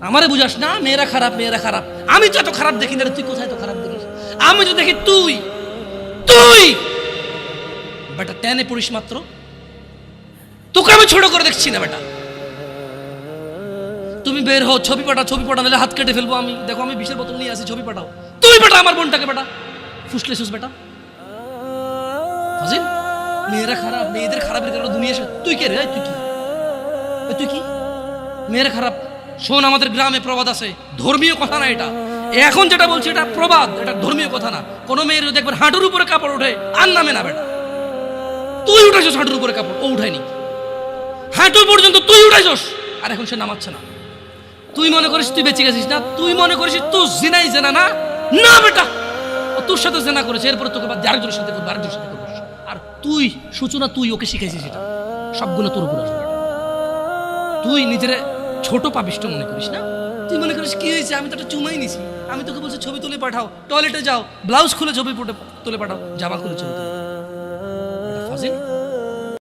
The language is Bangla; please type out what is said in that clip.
আমারে বুঝাস না, মেয়েরা খারাপ, মেয়েরা খারাপ। আমি তো এত খারাপ দেখি না, তুই কোথায় তো খারাপ দেখিস? আমি তো দেখি তুই তুই বেটা টেনে পড়িস মাত্র, তোকে আমি ছোট করে দেখছি না বেটা। তুমি বের হও, ছবি পাঠাও, ছবি পাঠাও, নাহলে হাত কেটে ফেলবো আমি। দেখো আমি বিষের বোতল নিয়ে আসি, ছবি পাঠাও। তুই বেটা আমার বোনটাকে বেটা ফুসলেছিস বেটা। ফাজিল, মেয়েরা খারাপ, মেয়েদের খারাপের কারণে দুনিয়া শেষ। তুই কে রে? তুই কি? তুই কি? মেয়েরা খারাপ? শোন, আমাদের গ্রামে প্রবাদ আছে, ধর্মীয় কথা না এটা। এখন যেটা বলছি এটা প্রবাদ, এটা ধর্মীয় কথা না। কোনো মেয়ের যদি একবার হাঁটুর উপরে কাপড় ওঠে আর নামে না বেটা। তুই উঠাইছস হাঁটুর উপরে কাপড়, ও উঠায়নি। হাঁটু পর্যন্ত তুই উঠাইছস, আর এখন সে নামাচ্ছে না। তুই মনে করিস তুই বেঁচে গেছিস না? তুই মনে করিস তুই জিনাই জেনা না? না বেটা, ও তোর সাথে জেনা করেছে, এরপরে তোকে বাদ দিয়ে আরেকজনের সাথে করবে, আরেকজনের সাথে করবে। আর তুই সূচনা, তুই ওকে শিখাইছিস, এটা সবগুলো তোর উপর আসবে। তুই নিজের ছোট পাপিষ্ট মনে করিস না? তুই মনে করিস কি হয়েছে, আমি তো একটা চুমাই নিছি। আমি তোকে বলছি ছবি তুলে পাঠাও, টয়লেটে যাও, ব্লাউজ খুলে ছবি তুলে পাঠাও, জামা খুলে ছবি তুলে। ফাজিল।